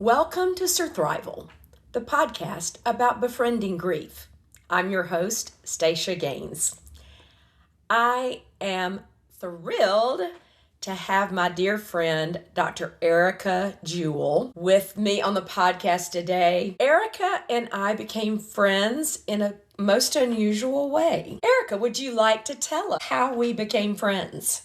Welcome to Surthrival, the podcast about befriending grief. I'm your host, Stacia Gaines. I am thrilled to have my dear friend, Dr. Erica Jewell, with me on the podcast today. Erica and I became friends in a most unusual way. Erica, would you like to tell us how we became friends?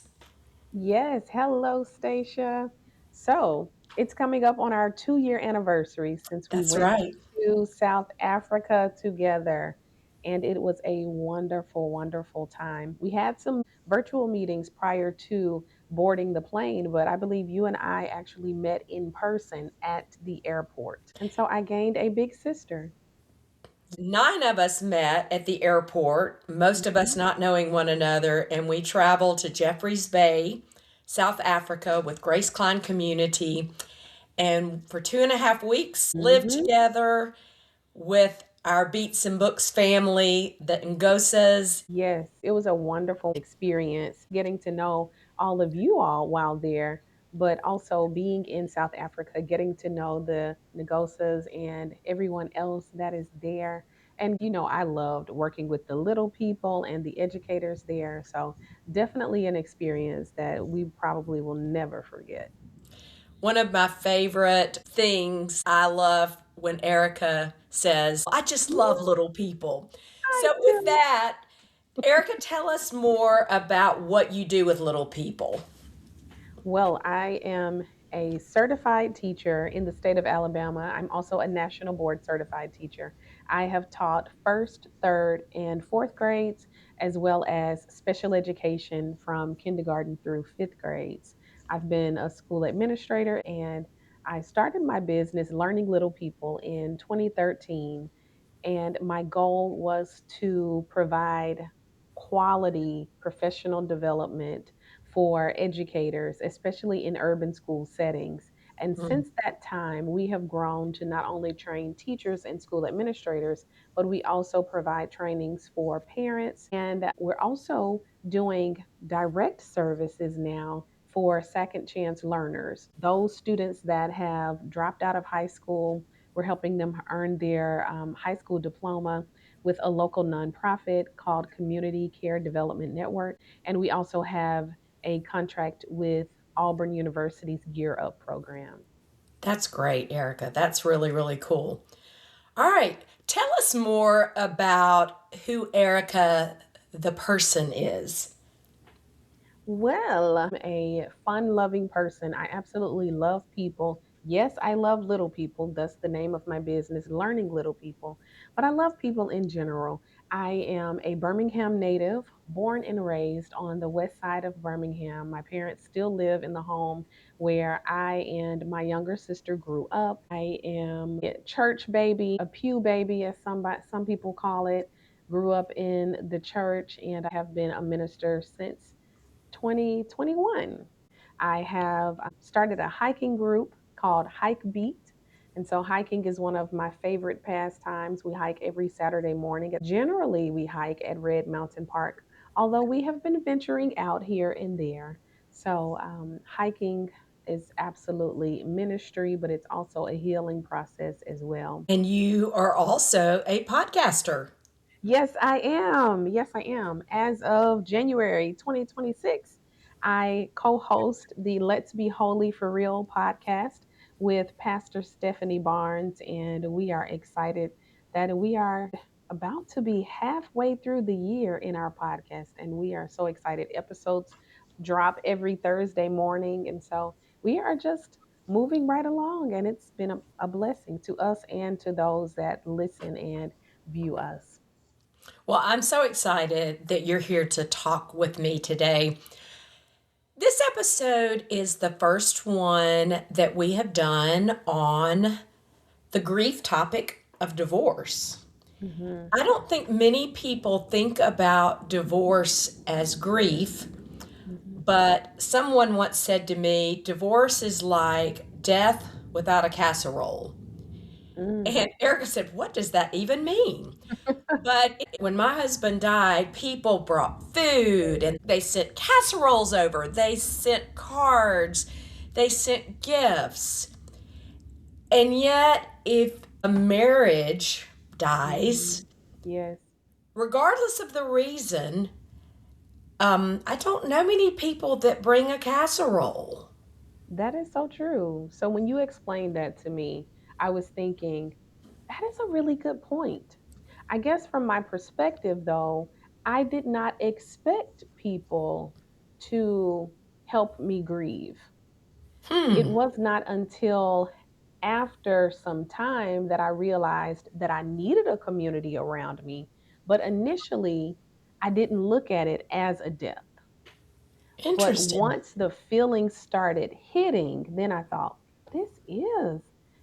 Yes, hello, Stacia. So it's coming up on our 2-year anniversary since we That's went right. to South Africa together. And it was a wonderful, wonderful time. We had some virtual meetings prior to boarding the plane, but I believe you and I actually met in person at the airport. And so I gained a big sister. 9 of us met at the airport, most of us Mhm. not knowing one another, and we traveled to Jeffreys Bay, South Africa, with Grace Klein Community. And for 2.5 weeks, lived Mhm. together with our Beats and Books family, the Ngosas. Yes, it was a wonderful experience getting to know all of you all while there, but also being in South Africa, getting to know the Negosas and everyone else that is there. And, I loved working with the little people and the educators there. So, definitely an experience that we probably will never forget. One of my favorite things I love when Erica says, I just love Yeah, little people. I So, with do. that, Erica, tell us more about what you do with little people. Well, I am a certified teacher in the state of Alabama. I'm also a national board certified teacher. I have taught first, third, and fourth grades, as well as special education from kindergarten through fifth grades. I've been a school administrator and I started my business, Learning Little People, in 2013. And my goal was to provide quality professional development for educators, especially in urban school settings. And Mm. since that time, we have grown to not only train teachers and school administrators, but we also provide trainings for parents. And we're also doing direct services now for second chance learners, those students that have dropped out of high school. We're helping them earn their high school diploma with a local nonprofit called Community Care Development Network. And we also have a contract with Auburn University's Gear Up program. That's great, Erica. That's really, really cool. All right. Tell us more about who Erica, the person, is. Well, I'm a fun loving person. I absolutely love people. Yes, I love little people. That's the name of my business, Learning Little People. But I love people in general. I am a Birmingham native, born and raised on the west side of Birmingham. My parents still live in the home where I and my younger sister grew up. I am a church baby, a pew baby, as some people call it. Grew up in the church and I have been a minister since 2021. I have started a hiking group called Hike Beat. And so hiking is one of my favorite pastimes. We hike every Saturday morning. Generally, we hike at Red Mountain Park, although we have been venturing out here and there. So, hiking is absolutely ministry, but it's also a healing process as well. And you are also a podcaster. Yes, I am. Yes, I am. As of January 2026, I co host the Let's Be Holy for Real podcast with Pastor Stephanie Barnes, and we are excited that we are about to be halfway through the year in our podcast, and we are so excited. Episodes drop every Thursday morning, and so we are just moving right along, and it's been a blessing to us and to those that listen and view us. Well, I'm so excited that you're here to talk with me today. This episode is the first one that we have done on the grief topic of divorce. Mhm. I don't think many people think about divorce as grief, Mhm. but someone once said to me, divorce is like death without a casserole. Mm. And Erica said, what does that even mean? But when my husband died, people brought food and they sent casseroles over, they sent cards, they sent gifts. And yet, if a marriage Hmm. dies, Yes. regardless of the reason, I don't know many people that bring a casserole. That is so true. So when you explained that to me, I was thinking, that is a really good point. I guess from my perspective, though, I did not expect people to help me grieve. It Hmm, was not until after some time that I realized that I needed a community around me. But initially, I didn't look at it as a death. But interesting. once the feelings started hitting, then I thought, this is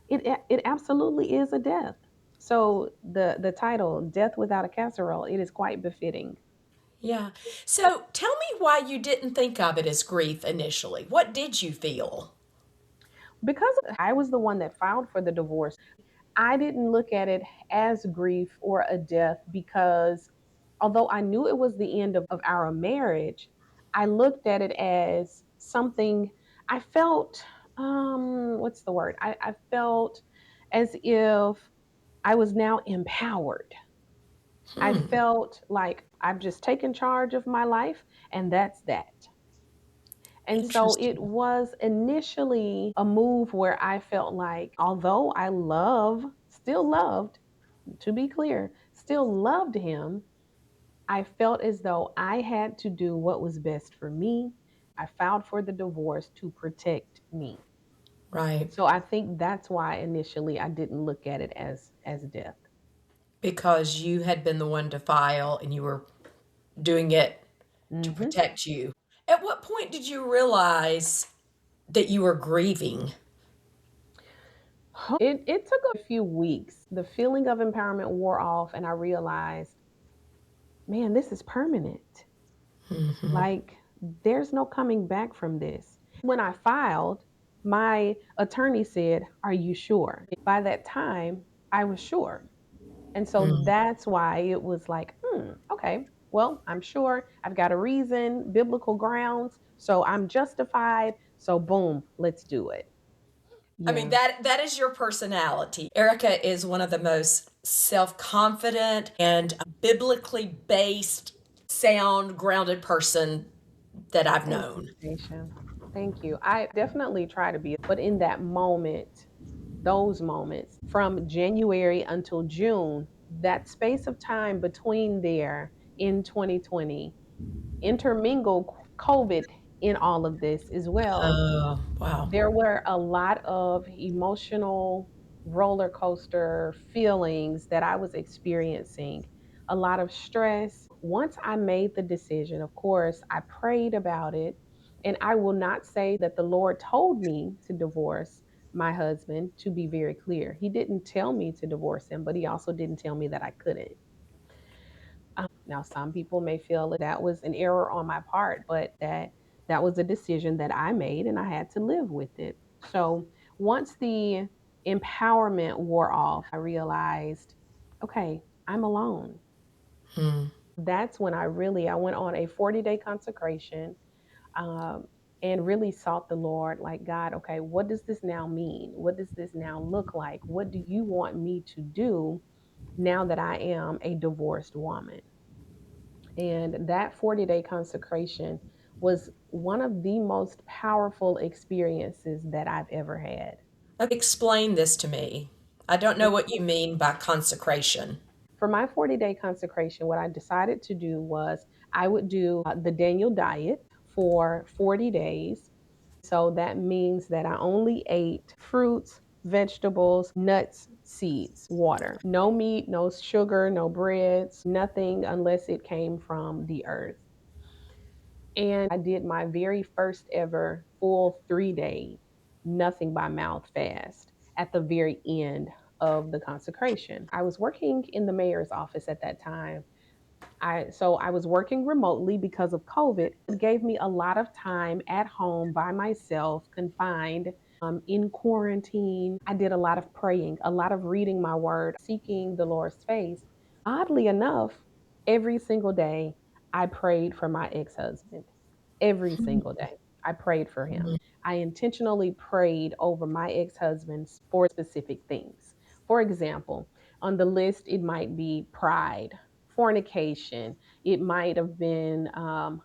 it absolutely is a death. So the title, Death Without a Casserole, it is quite befitting. Yeah. So tell me why you didn't think of it as grief initially. What did you feel? Because I was the one that filed for the divorce, I didn't look at it as grief or a death because although I knew it was the end of our marriage, I looked at it as something I felt, what's the word? I felt as if I was now empowered. I Hmm, felt like I've just taken charge of my life and that's that. And so it interesting. was initially a move where I felt like, although still loved, to be clear, still loved him, I felt as though I had to do what was best for me. I filed for the divorce to protect me. Right. So I think that's why initially I didn't look at it as death. Because you had been the one to file and you were doing it to Hmm. protect you. At what point did you realize that you were grieving? It took a few weeks. The feeling of empowerment wore off, and I realized, man, this is permanent. Hmm. Like, there's no coming back from this. When I filed, my attorney said, are you sure? By that time, I was sure. And so Hmm. that's why it was like, okay, well, I'm sure I've got a reason, biblical grounds. So I'm justified. So, boom, let's do it. I mean Yeah. that is your personality. Erica is one of the most self-confident and biblically based, sound, grounded person that I've Thank you, known. Stacia. Thank you. I definitely try to be, but in that moment, those moments from January until June, that space of time between there in 2020, intermingle COVID in all of this as well. Oh, wow. There were a lot of emotional roller coaster feelings that I was experiencing, a lot of stress. Once I made the decision, of course, I prayed about it. And I will not say that the Lord told me to divorce my husband, to be very clear. He didn't tell me to divorce him, but he also didn't tell me that I couldn't. Now, some people may feel that was an error on my part, but that was a decision that I made and I had to live with it. So once the empowerment wore off, I realized, okay, I'm alone. Hmm. That's when I went on a 40-day consecration, um, and really sought the Lord, like, God, okay, what does this now mean? What does this now look like? What do you want me to do now that I am a divorced woman? And that 40-day consecration was one of the most powerful experiences that I've ever had. Okay, explain this to me. I don't know what you mean by consecration. For my 40-day consecration, what I decided to do was I would do the Daniel diet for 40 days. So that means that I only ate fruits, vegetables, nuts, seeds, water. No meat, no sugar, no breads, nothing unless it came from the earth. And I did my very first ever full 3-day, nothing by mouth fast at the very end of the consecration. I was working in the mayor's office at that time. I was working remotely because of COVID. It gave me a lot of time at home by myself, confined, in quarantine. I did a lot of praying, a lot of reading my word, seeking the Lord's face. Oddly enough, every single day I prayed for my ex husband every Hmm. single day. I prayed for him. Mhm. I intentionally prayed over my ex husbands for specific things. For example, on the list, it might be pride, fornication, it might have been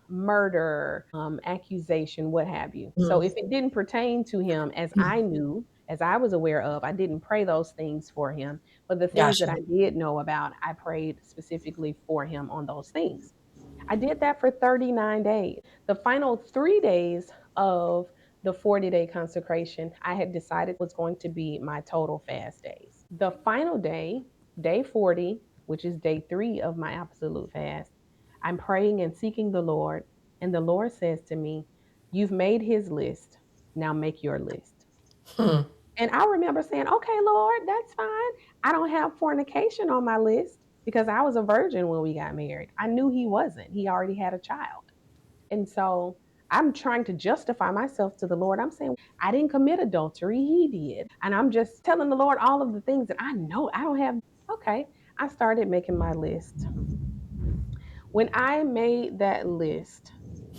murder, accusation, what have you. So if it didn't pertain to him as I knew, as I was aware of, I didn't pray those things for him. But the things that Gotcha. I did know about, I prayed specifically for him on those things. I did that for 39 days. The final 3 days of the 40-day consecration, I had decided was going to be my total fast days. The final day, day 40, which is day 3 of my absolute fast, I'm praying and seeking the Lord. And the Lord says to me, "You've made his list. Now make your list." Hmm. And I remember saying, "Okay, Lord, that's fine. I don't have fornication on my list because I was a virgin when we got married. I knew he wasn't. He already had a child." And so I'm trying to justify myself to the Lord. I'm saying, I didn't commit adultery. He did. And I'm just telling the Lord all of the things that I know I don't have. Okay. I started making my list. When I made that list,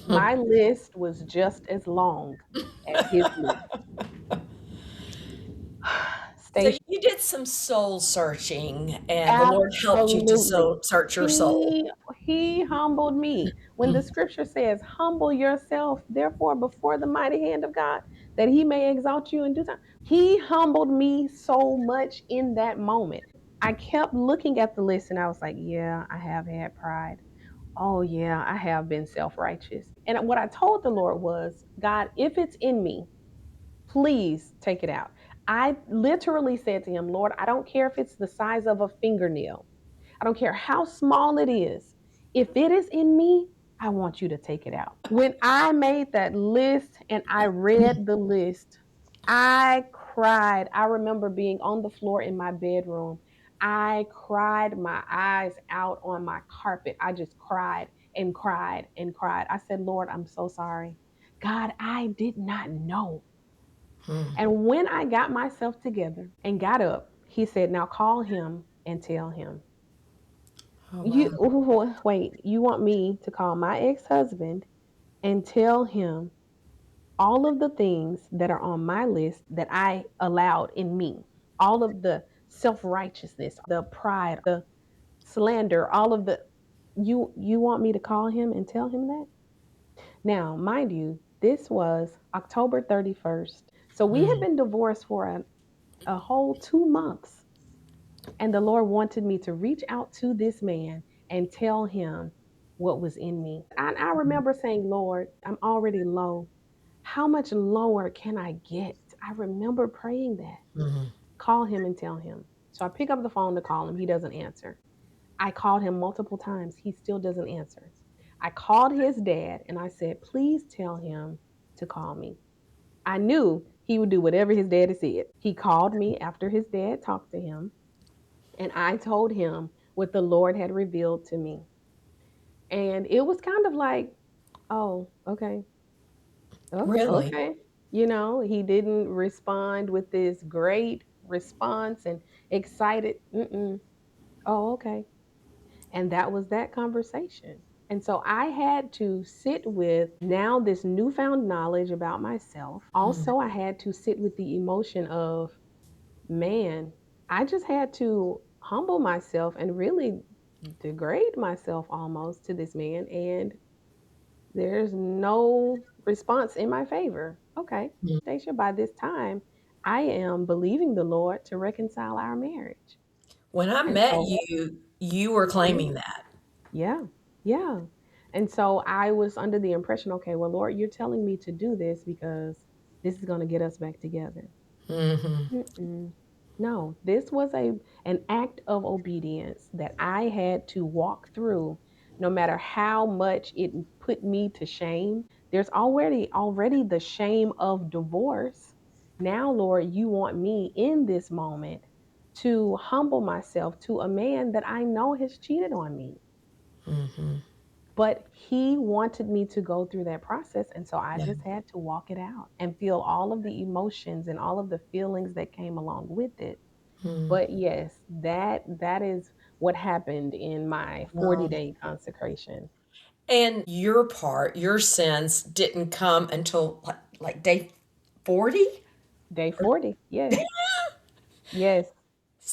my list was just as long as his list. So Station. you did some soul searching, and the Lord helped you to Absolutely. search your soul. He humbled me. When the Mm. scripture says, "Humble yourself, therefore, before the mighty hand of God, that he may exalt you in due time." He humbled me so much in that moment. I kept looking at the list and I was like, yeah, I have had pride. Oh, yeah, I have been self righteous. And what I told the Lord was, "God, if it's in me, please take it out." I literally said to him, "Lord, I don't care if it's the size of a fingernail. I don't care how small it is. If it is in me, I want you to take it out." When I made that list and I read the list, I cried. I remember being on the floor in my bedroom. I cried my eyes out on my carpet. I just cried and cried and cried. I said, "Lord, I'm so sorry. God, I did not know." Mm. And when I got myself together and got up, he said, "Now call him and tell him." Oh, wow. You wait, you want me to call my ex-husband and tell him all of the things that are on my list that I allowed in me? All of the self-righteousness, the pride, the slander, all of the you want me to call him and tell him that? Now, mind you, this was October 31st. So we had Mm. been divorced for a whole 2 months. And the Lord wanted me to reach out to this man and tell him what was in me. I remember saying, "Lord, I'm already low. How much lower can I get?" I remember praying that. Mhm. Call him and tell him. So I pick up the phone to call him. He doesn't answer. I called him multiple times. He still doesn't answer. I called his dad and I said, "Please tell him to call me." I knew he would do whatever his daddy said. He called me after his dad talked to him. And I told him what the Lord had revealed to me. And it was kind of like, "Oh, okay. Oh, Really? okay." He didn't respond with this great response and excited. Mm-mm. "Oh, okay." And that was that conversation. And so I had to sit with now this newfound knowledge about myself. Mm. Also, I had to sit with the emotion of, man, I just had to humble myself and really degrade myself almost to this man, and there's no response in my favor. Okay, Mm. Stacia, by this time, I am believing the Lord to reconcile our marriage. When I And met so, you, you were mhm, claiming that. yeah, yeah. And so I was under the impression, okay, well, Lord, you're telling me to do this because this is going to get us back together. Mhm. Mm-mm. No, this was an act of obedience that I had to walk through, no matter how much it put me to shame. There's already the shame of divorce. Now, Lord, you want me in this moment to humble myself to a man that I know has cheated on me. Mhm. But he wanted me to go through that process. And so I Yeah. just had to walk it out and feel all of the emotions and all of the feelings that came along with it. Mm. But yes, that is what happened in my Wow. 40-day consecration. And your part, your sense didn't come until like day 40? Day 40. Yes. Yes.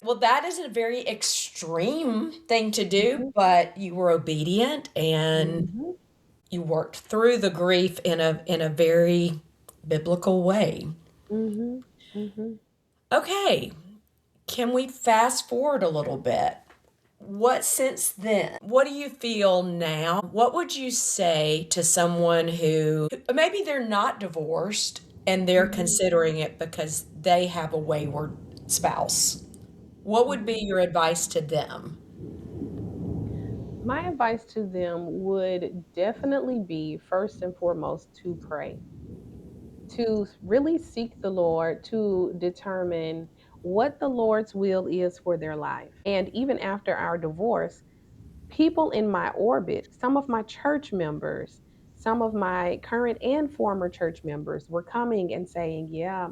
Well, that is a very extreme thing to do, Mhm. but you were obedient and Mhm. you worked through the grief in a very biblical way. Mhm. Mhm. Okay, can we fast forward a little bit? What since then? What do you feel now? What would you say to someone who maybe they're not divorced and they're Mhm. considering it because they have a wayward spouse? What would be Mhm. your advice to them? My advice to them would definitely be first and foremost to pray, to really seek the Lord, to determine what the Lord's will is for their life. And even after our divorce, people in my orbit, some of my church members, some of my current and former church members were coming and saying, yeah,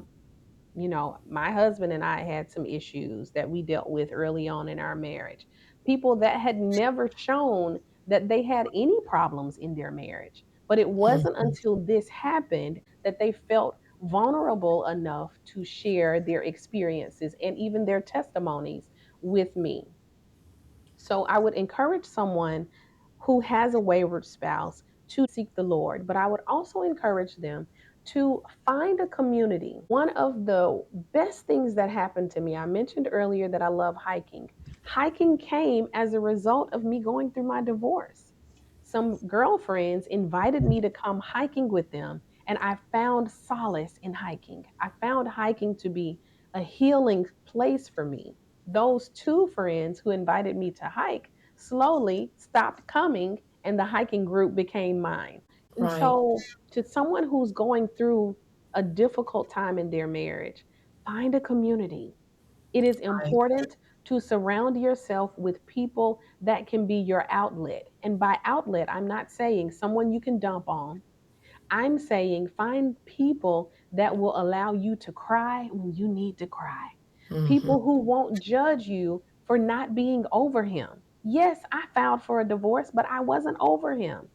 my husband and I had some issues that we dealt with early on in our marriage. People that had never shown that they had any problems in their marriage. But it wasn't Mhm. until this happened that they felt vulnerable enough to share their experiences and even their testimonies with me. So I would encourage someone who has a wayward spouse to seek the Lord, but I would also encourage them to find a community. One of the best things that happened to me, I mentioned earlier that I love hiking. Hiking came as a result of me going through my divorce. Some girlfriends invited me to come hiking with them, and I found solace in hiking. I found hiking to be a healing place for me. Those two friends who invited me to hike slowly stopped coming, and the hiking group became mine. And Right, so, to someone who's going through a difficult time in their marriage, find a community. It is right, important to surround yourself with people that can be your outlet. And by outlet, I'm not saying someone you can dump on. I'm saying find people that will allow you to cry when you need to cry. hmm, People who won't judge you for not being over him. Yes, I filed for a divorce, but I wasn't over him.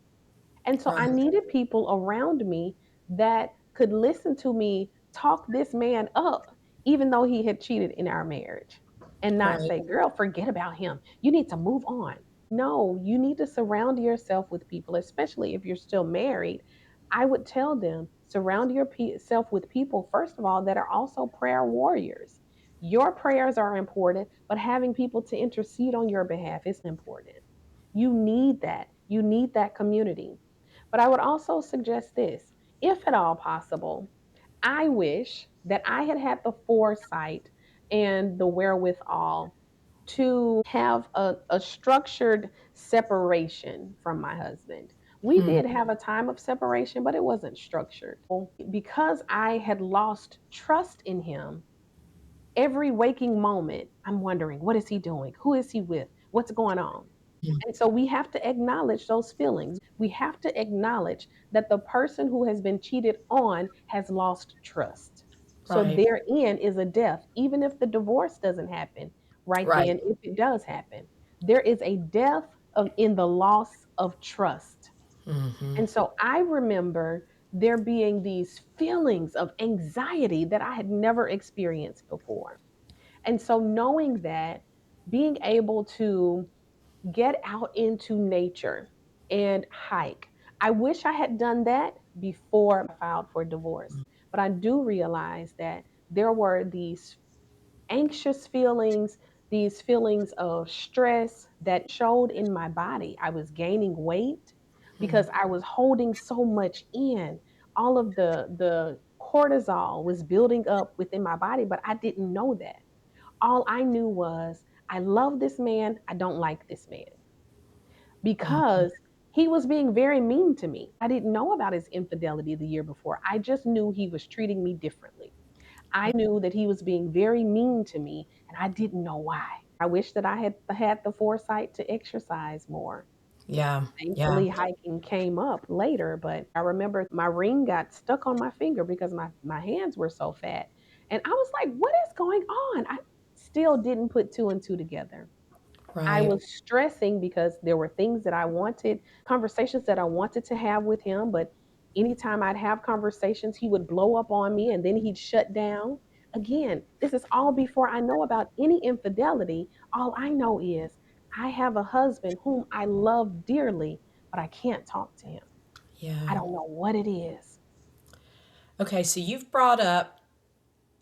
And so I right, needed people around me that could listen to me talk this man up, even though he had cheated in our marriage, and not right, say, girl, forget about him. You need to move on. No, you need to surround yourself with people, especially if you're still married. I would tell them surround yourself with people, first of all, that are also prayer warriors. Your prayers are important, but having people to intercede on your behalf is important. You need that. You need that community. But I would also suggest this, if at all possible, I wish that I had had the foresight and the wherewithal to have a structured separation from my husband. We hmm, did have a time of separation, but it wasn't structured. Because I had lost trust in him, every waking moment, I'm wondering, what is he doing? Who is he with? What's going on? And so we have to acknowledge those feelings. We have to acknowledge that the person who has been cheated on has lost trust. So right, therein is a death, even if the divorce doesn't happen right right, then, if it does happen, there is a death in the loss of trust. hmm, And so I remember there being these feelings of anxiety that I had never experienced before. And so knowing that, being able to get out into nature and hike. I wish I had done that before I filed for divorce, but I do realize that there were these anxious feelings, these feelings of stress that showed in my body. I was gaining weight hmm, because I was holding so much in. All of the cortisol was building up within my body, but I didn't know that. All I knew was I love this man, I don't like this man hmm, because he was being very mean to me. I didn't know about his infidelity the year before. I just knew he was treating me differently. I knew that he was being very mean to me, and I didn't know why. I wish that I had had the foresight to exercise more. yeah, yeah, Thankfully, hiking came up later, but I remember my ring got stuck on my finger because my hands were so fat. And I was like, what is going on? I still didn't put two and two together. I Right. was stressing because there were things that I wanted, conversations that I wanted to have with him, but anytime I'd have conversations, he would blow up on me and then he'd shut down. Again, this is all before I know about any infidelity. All I know is I have a husband whom I love dearly, but I can't talk to him. I Yeah. don't know what it is. Okay, so you've brought up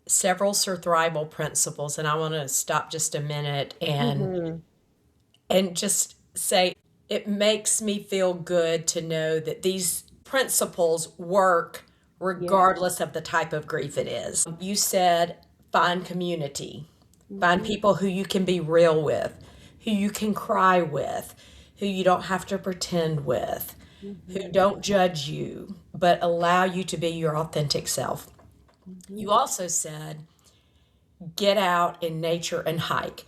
several surthrival principles, and I want to stop just a minute Mhm. and just say it makes me feel good to know that these principles work Yes. regardless of the type of grief it is. You said find community, find Mhm. people who you can be real with, who you can cry with, who you don't have to pretend with, who Mhm. don't judge you, but allow you to be your authentic self. Mhm. You also said get out in nature and hike.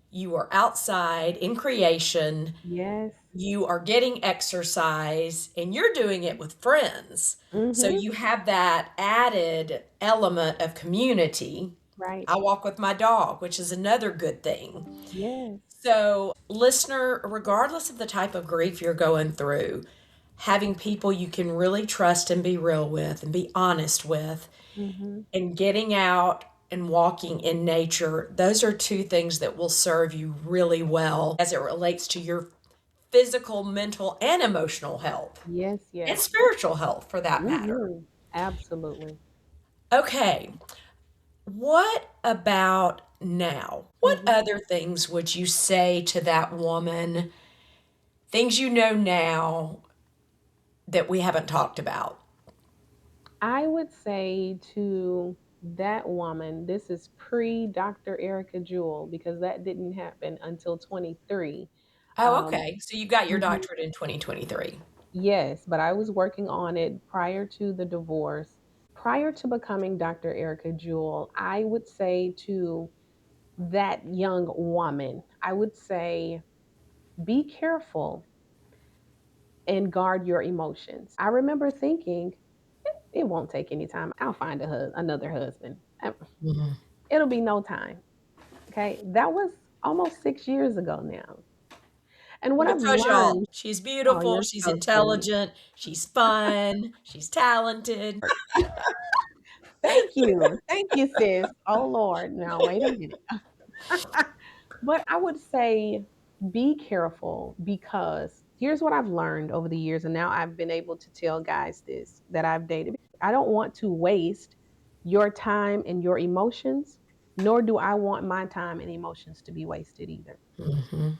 You are outside in creation, Yes. you are getting exercise, and you're doing it with friends. So Mhm. you have that added element of community. Right. I walk with my dog, which is another good thing. Yes. So, listener, regardless of the type of grief you're going through, having people you can really trust and be real with and be honest with, Mhm. and getting out and walking in nature, those are two things that will serve you really well as it relates to your physical, mental, and emotional health, Yes, and yes. spiritual health for that matter. Mhm. Absolutely. Okay, what about now? What Mhm. other things would you say to that woman? Things you know now that we haven't talked about? I would say to that woman, this is pre Dr. Erica Jewell because that didn't happen until 23. Oh, Um, okay. So you got your mhm. doctorate in 2023. Yes, but I was working on it prior to the divorce. Prior to becoming Dr. Erica Jewell, I would say to that young woman, I would say, be careful and guard your emotions. I remember thinking, it won't take any time. I'll find another husband. Mhm. It'll be no time. Okay. That was almost 6 years ago now. And what I've Because y'all, learned, she's oh, beautiful, you're she's so sweet. intelligent, she's fun, she's talented. Thank you. Thank you, sis. Oh, Lord. Now, wait a minute. But I would say be careful because here's what I've learned over the years. And now I've been able to tell guys this that I've dated. I don't want to waste your time and your emotions, nor do I want my time and emotions to be wasted either. Mhm.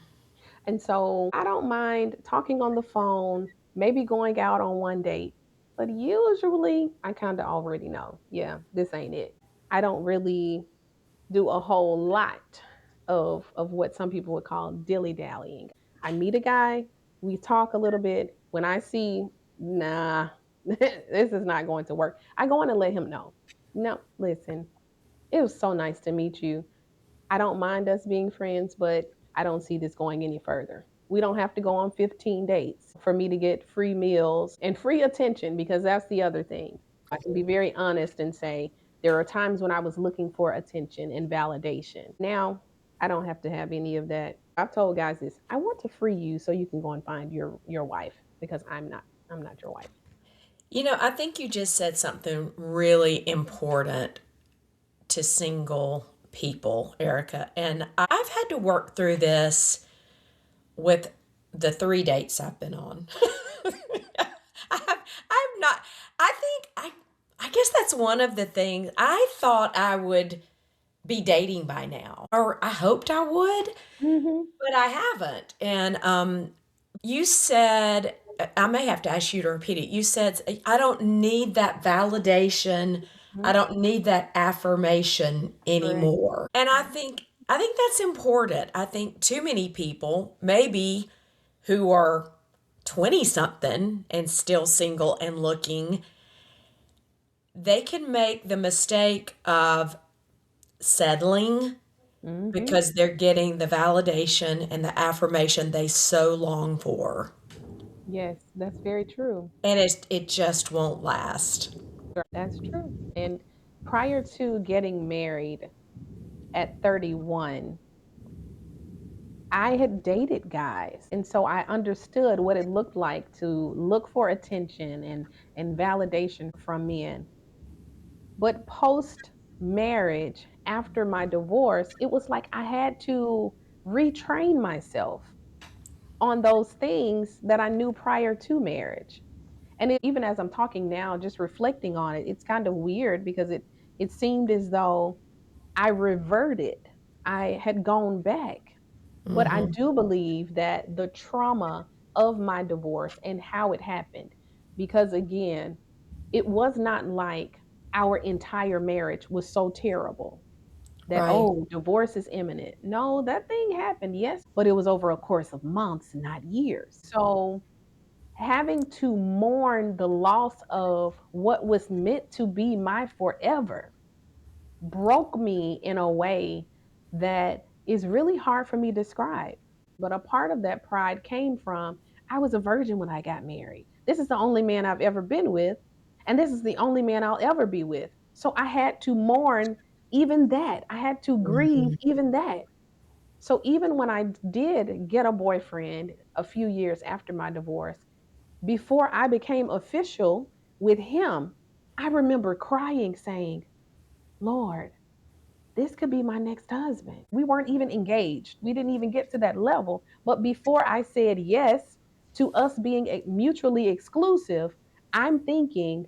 And so I don't mind talking on the phone, maybe going out on one date, but usually I kind of already know, yeah, this ain't it. I don't really do a whole lot of what some people would call dilly dallying. I meet a guy, we talk a little bit. When I see, nah, this is not going to work, I go on and let him know. No, listen, it was so nice to meet you. I don't mind us being friends, but I don't see this going any further. We don't have to go on 15 dates for me to get free meals and free attention because that's the other thing. I can be very honest and say there are times when I was looking for attention and validation. Now, I don't have to have any of that. I've told guys this. I want to free you so you can go and find your wife because I'm not your wife. I think you just said something really important to single people, Erica. And I've had to work through this with the 3 dates I've been on. I'm not, I guess that's one of the things I thought I would be dating by now, or I hoped I would, Mhm. but I haven't. And you said, I may have to ask you to repeat it. You said, I don't need that validation. I Mhm. don't need that affirmation Correct. anymore. And I think that's important. I think too many people, maybe who are 20 something and still single and looking, they can make the mistake of settling Mhm. because they're getting the validation and the affirmation they so long for. Yes, that's very true. And it just won't last. That's true. And prior to getting married at 31, I had dated guys, and so I understood what it looked like to look for attention and validation from men. But post marriage, after my divorce, it was like I had to retrain myself on those things that I knew prior to marriage. And even as I'm talking now, just reflecting on it, it's kind of weird because it seemed as though I reverted. I had gone back. But I Mm-hmm. do believe that the trauma of my divorce and how it happened, because again, it was not like our entire marriage was so terrible that, Right. oh, divorce is imminent. No, that thing happened, yes, but it was over a course of months, not years. So having to mourn the loss of what was meant to be my forever broke me in a way that is really hard for me to describe. But a part of that pride came from I was a virgin when I got married. This is the only man I've ever been with, and this is the only man I'll ever be with. So I had to mourn even that. I had to grieve Mm-hmm. even that. So even when I did get a boyfriend a few years after my divorce, before I became official with him, I remember crying, saying, Lord, this could be my next husband. We weren't even engaged. We didn't even get to that level. But before I said yes to us being mutually exclusive, I'm thinking,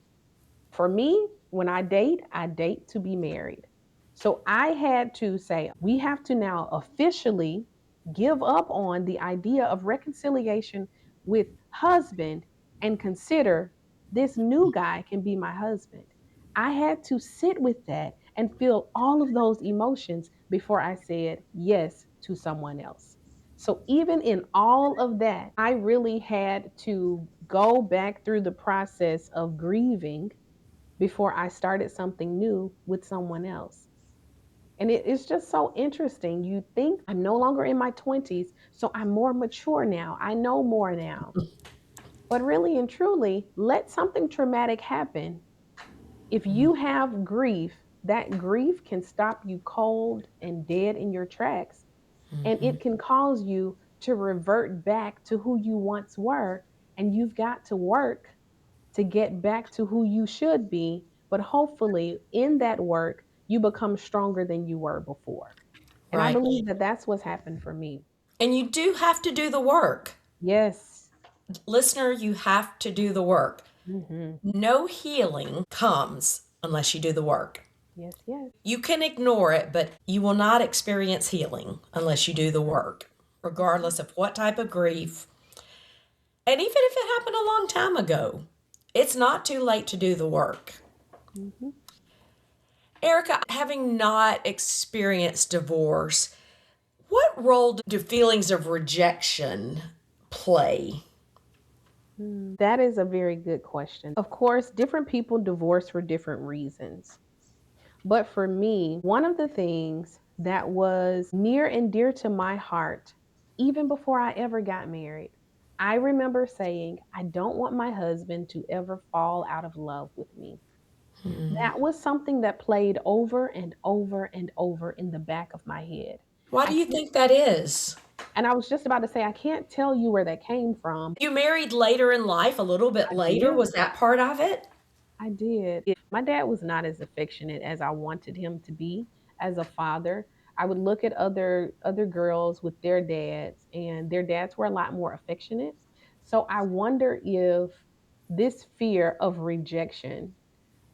for me, when I date to be married. So I had to say, we have to now officially give up on the idea of reconciliation with husband and consider this new guy can be my husband. I had to sit with that and feel all of those emotions before I said yes to someone else. So, even in all of that, I really had to go back through the process of grieving before I started something new with someone else. And it's just so interesting. You think I'm no longer in my 20s, so I'm more mature now. I know more now. But really and truly, let something traumatic happen. If you have grief, that grief can stop you cold and dead in your tracks. And Mm-hmm. it can cause you to revert back to who you once were. And you've got to work to get back to who you should be. But hopefully, in that work, you become stronger than you were before. And I Right. believe that that's what's happened for me. And you do have to do the work. Yes. Listener, you have to do the work. Hmm. No healing comes unless you do the work. Yes, yes. You can ignore it, but you will not experience healing unless you do the work, That's right. regardless of what type of grief. And even if it happened a long time ago, it's not too late to do the work. Hmm. Erica, having not experienced divorce, what role do feelings of rejection play? That is a very good question. Of course, different people divorce for different reasons. But for me, one of the things that was near and dear to my heart, even before I ever got married, I remember saying, I don't want my husband to ever fall out of love with me. Hmm. That was something that played over and over and over in the back of my head. Why I do you can't, think that is? and I was just about to say, I can't tell you where that came from. You married later in life, a little bit I later. did. Was that part of it? I did. My dad was not as affectionate as I wanted him to be as a father. I would look at other girls with their dads, and their dads were a lot more affectionate. So I wonder if this fear of rejection,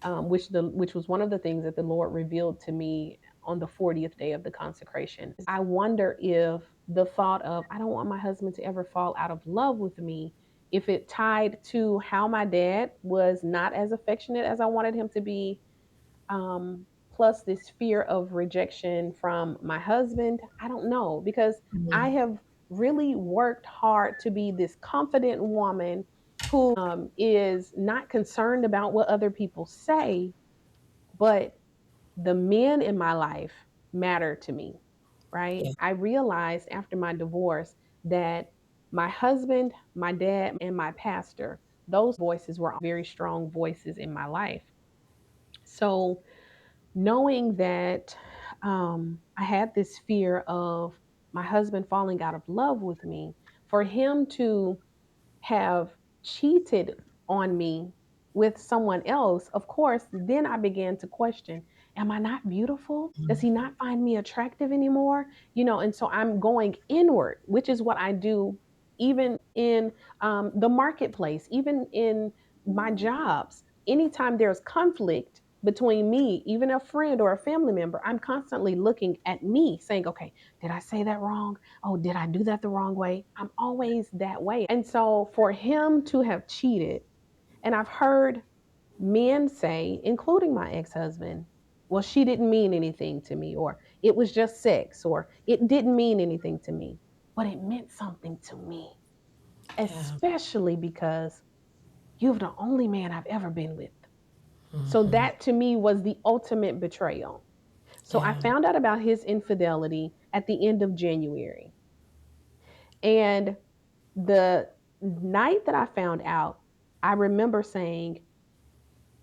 which was one of the things that the Lord revealed to me on the 40th day of the consecration. I wonder if the thought of I don't want my husband to ever fall out of love with me, if it tied to how my dad was not as affectionate as I wanted him to be, plus this fear of rejection from my husband. I don't know because I Mhm. have really worked hard to be this confident woman who is not concerned about what other people say, but the men in my life matter to me, right? Yeah. I realized after my divorce that my husband, my dad, and my pastor, those voices were very strong voices in my life. So knowing that I had this fear of my husband falling out of love with me, for him to have cheated on me with someone else, of course, then I began to question, am I not beautiful? Does he not find me attractive anymore? And so I'm going inward, which is what I do even in the marketplace, even in my jobs. Anytime there's conflict between me, even a friend or a family member, I'm constantly looking at me saying, okay, did I say that wrong? Oh, did I do that the wrong way? I'm always that way. And so for him to have cheated, and I've heard men say, including my ex husband, well, she didn't mean anything to me, or it was just sex, or it didn't mean anything to me. But it meant something to me, Yeah. especially because you're the only man I've ever been with. So Hmm. that to me was the ultimate betrayal. So I Yeah. found out about his infidelity at the end of January. And the night that I found out, I remember saying,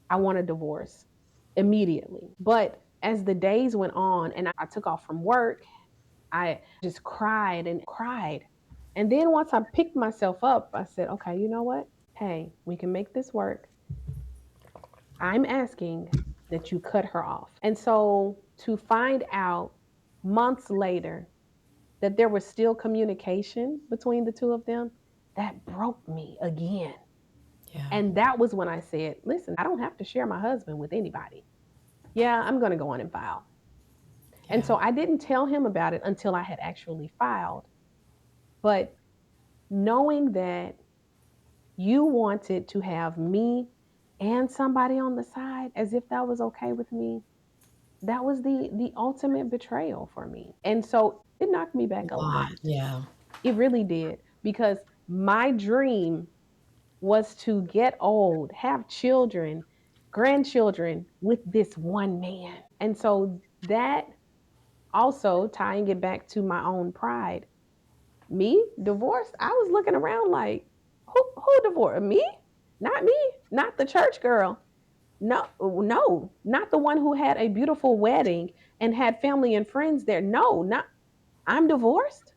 I want a divorce immediately. But as the days went on and I took off from work, I just cried and cried. And then once I picked myself up, I said, okay, you know what? Hey, we can make this work. I'm asking that you cut her off. And so to find out months later that there was still communication between the two of them, that broke me again. Yeah. And that was when I said, listen, I don't have to share my husband with anybody. Yeah, I'm going to go on and file. And Yeah. so I didn't tell him about it until I had actually filed. But knowing that you wanted to have me and somebody on the side as if that was okay with me, that was the ultimate betrayal for me. And so it knocked me A back a lot. lot. Yeah. It really did, because my dream was to get old, have children, grandchildren with this one man. And so that, also tying it back to my own pride, me divorced, I was looking around like, who divorced me? Not me, not the church girl. No, no, not the one who had a beautiful wedding and had family and friends there. No, not, I'm divorced.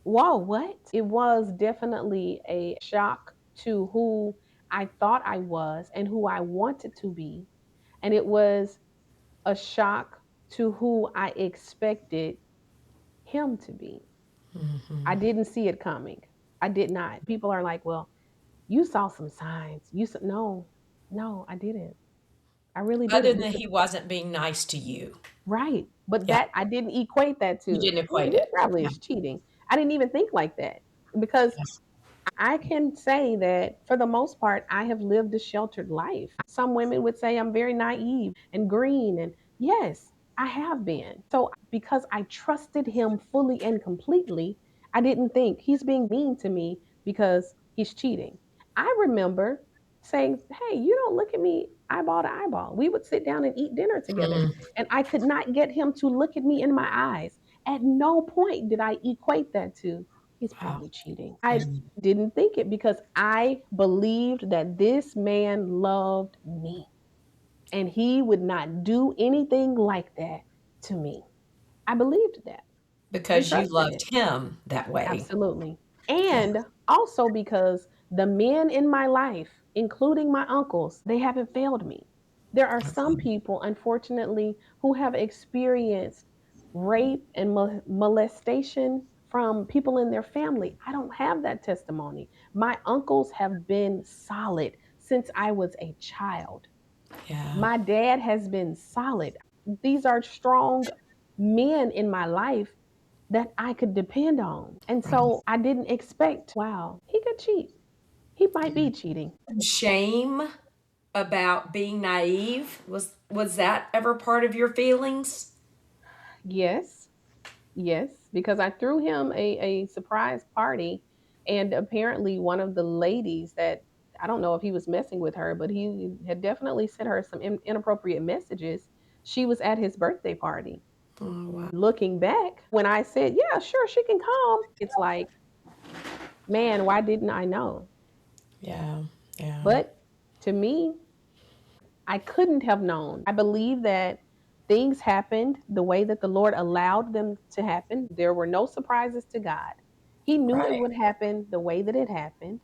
Whoa, what? It was definitely a shock to who I thought I was and who I wanted to be. And it was a shock to who I expected him to be. I Hmm. didn't see it coming. I did not. People are like, well, you saw some signs. You said, no, no, I didn't. I really Other didn't. than Because, he wasn't being nice to you. right. But Yeah. that, I didn't equate that You to, didn't well, equate he it. probably Yeah. is cheating. I didn't even think like that, because Yes. I can say that for the most part, I have lived a sheltered life. Some women would say I'm very naive and green. And yes, I have been. So because I trusted him fully and completely, I didn't think he's being mean to me because he's cheating. I remember saying, hey, you don't look at me eyeball to eyeball. We would sit down and eat dinner together, Mm. and I could not get him to look at me in my eyes. At no point did I equate that to, he's Wow. probably cheating. Yeah. I didn't think it, because I believed that this man loved me and he would not do anything like that to me. I believed that and Because you trusted loved it. him that way. Absolutely. Yeah. And also because the men in my life, including my uncles, they haven't failed me. There are some Okay. people, unfortunately, who have experienced rape and molestation from people in their family. I don't have that testimony. My uncles have been solid since I was a child. Yeah. My dad has been solid. These are strong men in my life that I could depend on. And Right. so I didn't expect, wow, he could cheat. He might be cheating. Shame about being naive, was that ever part of your feelings? Yes, yes, because I threw him a surprise party. And apparently, one of the ladies that, I don't know if he was messing with her, but he had definitely sent her some inappropriate messages. She was at his birthday party. Oh, wow. Looking back, when I said, yeah, sure, she can come, it's like, man, why didn't I know? Yeah. Yeah. But to me, I couldn't have known. I believe that Things happened the way that the Lord allowed them to happen. There were no surprises to God. He knew it Right. would happen the way that it happened.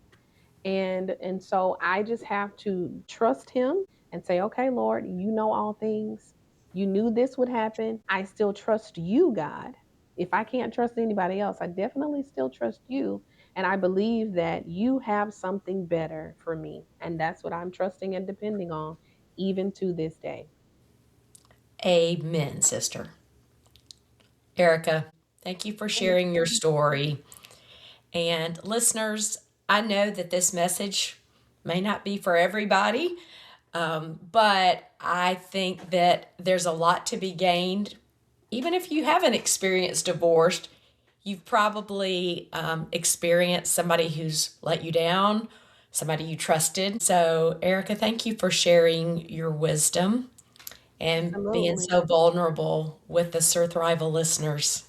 And so I just have to trust him and say, okay, Lord, you know all things. You knew this would happen. I still trust you, God. If I can't trust anybody else, I definitely still trust you. And I believe that you have something better for me. And that's what I'm trusting and depending on even to this day. Amen, sister. Erica, thank you for sharing your story. And listeners, I know that this message may not be for everybody, but I think that there's a lot to be gained. Even if you haven't experienced divorce, you've probably experienced somebody who's let you down, somebody you trusted. So, Erica, thank you for sharing your wisdom and being Absolutely. so vulnerable with the Surthrival listeners.